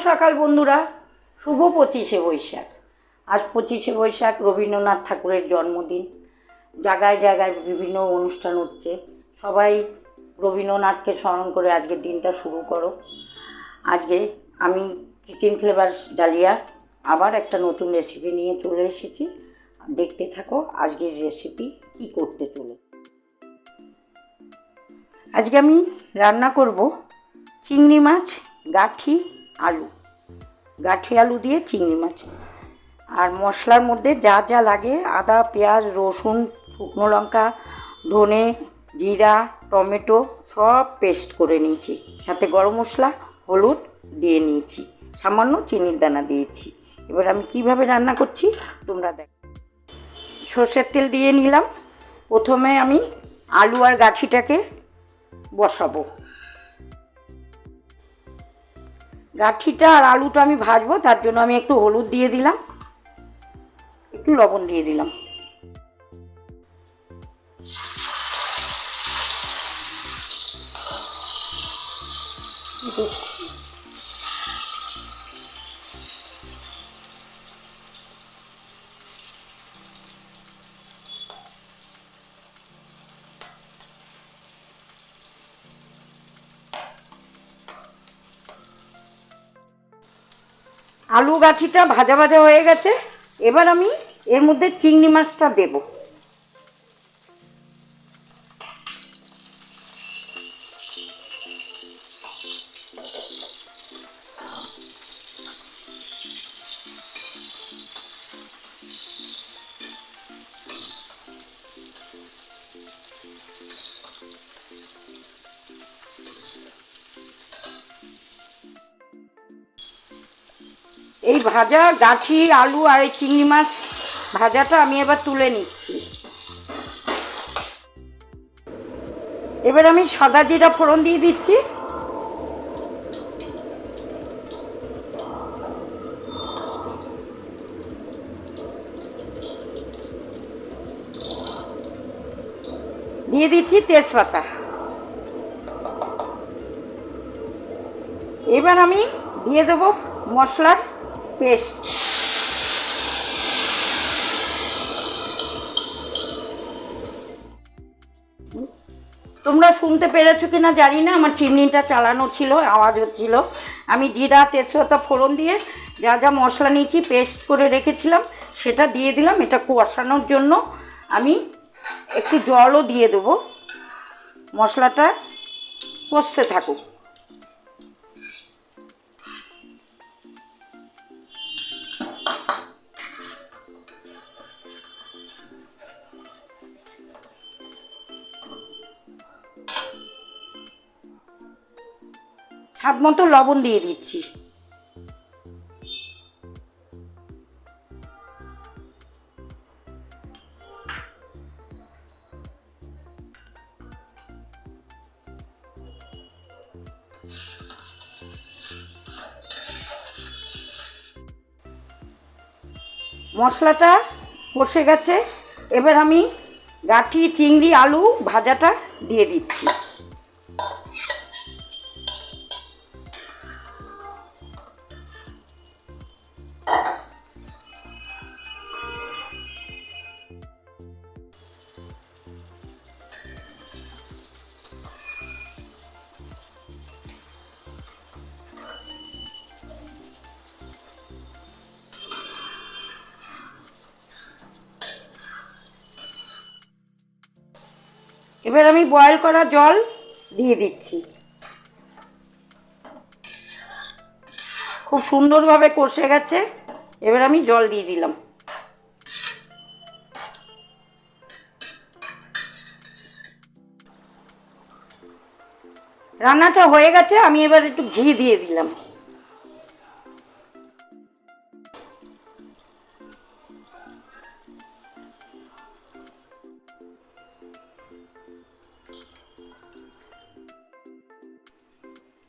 সকাল বন্ধুরা, শুভ 25শে বৈশাখ। আজ 25শে বৈশাখ রবীন্দ্রনাথ ঠাকুরের জন্মদিন। জায়গায় জায়গায় বিভিন্ন অনুষ্ঠান হচ্ছে। সবাই রবীন্দ্রনাথকে স্মরণ করে আজকের দিনটা শুরু করো। আজকে আমি কিচেন ফ্লেভারস ডালিয়া আবার একটা নতুন রেসিপি নিয়ে চলে এসেছি। দেখতে থাকো আজকের রেসিপি কী করতে চলে। আজকে আমি রান্না করব চিংড়ি মাছ, গাঠি আলু দিয়ে চিংড়ি মাছ। আর মশলার মধ্যে যা যা লাগে আদা, পেঁয়াজ, রসুন, শুকনো লঙ্কা, ধনে, জিরা, টমেটো সব পেস্ট করে নিয়েছি। সাথে গরম মশলা, হলুদ দিয়ে নিয়েছি, সামান্য চিনির দানা দিয়েছি। এবার আমি কিভাবে রান্না করছি তোমরা দেখো। সর্ষের তেল দিয়ে নিলাম। প্রথমে আমি আলু আর গাঠিটাকে বসাবো। গাঠিটা আর আলুটা আমি ভাজবো, তার জন্য আমি একটু হলুদ দিয়ে দিলাম, একটু লবণ দিয়ে দিলাম। আলু গাঠিটা ভাজা ভাজা হয়ে গেছে। এবার আমি এর মধ্যে চিংড়ি মাছটা দেব। এই ভাজা গাঠি, আলু আর এই চিংড়ি মাছ ভাজাটা আমি এবার তুলে নিচ্ছি। এবার আমি সাদা জিরা ফোড়ন দিয়ে দিচ্ছি। দিয়ে দিচ্ছি তেজপাতা। এবার আমি দিয়ে দেবো মশলার পেস্ট। তোমরা শুনতে পেরেছো কিনা জানি না, আমার চিমনিটা চালানো ছিল, আওয়াজ হচ্ছিল। আমি জিরা, তেজপাতা ফোড়ন দিয়ে যা যা মশলা নিয়েছি পেস্ট করে রেখেছিলাম সেটা দিয়ে দিলাম। এটা কষানোর জন্য আমি একটু জলও দিয়ে দেবো, মশলাটা কষতে থাকুক। স্বাদ মতো লবণ দিয়ে দিচ্ছি। মশলাটা কষে গেছে। এবার আমি গাঠি, চিংড়ি, আলু ভাজাটা দিয়ে দিচ্ছি। এবার আমি বয়েল করা জল দিয়ে দিচ্ছি। খুব সুন্দরভাবে কষে গেছে। এবার আমি জল দিয়ে দিলাম। রান্নাটা হয়ে গেছে। আমি এবার একটু ঘি দিয়ে দিলাম।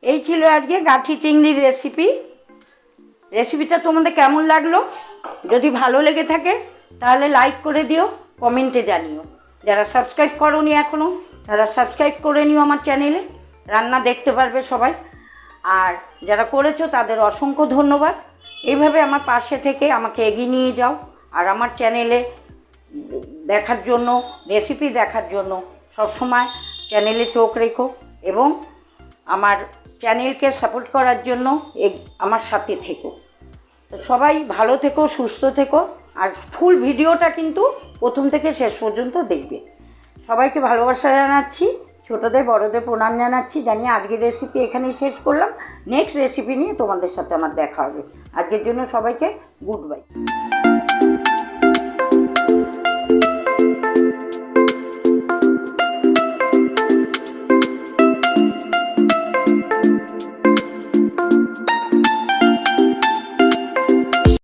এই ছিল আজকে গাঠি চিংড়ির রেসিপিটা তোমাদের কেমন লাগলো? যদি ভালো লেগে থাকে তাহলে লাইক করে দিও, কমেন্টে জানিও। যারা সাবস্ক্রাইব করোনি এখনও তারা সাবস্ক্রাইব করে নিও আমার চ্যানেলে। রান্না দেখতে পারবে সবাই। আর যারা করেছো তাদের অসংখ্য ধন্যবাদ। এইভাবে আমার পাশে থেকে আমাকে এগিয়ে নিয়ে যাও। আর আমার চ্যানেলে দেখার জন্য, রেসিপি দেখার জন্য সবসময় চ্যানেলে চোখ রেখো এবং আমার চ্যানেলকে সাপোর্ট করার জন্য আমার সাথে থেকো। তো সবাই ভালো থেকো, সুস্থ থেকো। আর ফুল ভিডিওটা কিন্তু প্রথম থেকে শেষ পর্যন্ত দেখবে। সবাইকে ভালোবাসা জানাচ্ছি, ছোটোদের বড়দের প্রণাম জানাচ্ছি। জানিয়ে আজকের রেসিপি এখানেই শেষ করলাম। নেক্সট রেসিপি নিয়ে তোমাদের সাথে আমার দেখা হবে। আজকের জন্য সবাইকে গুড বাই।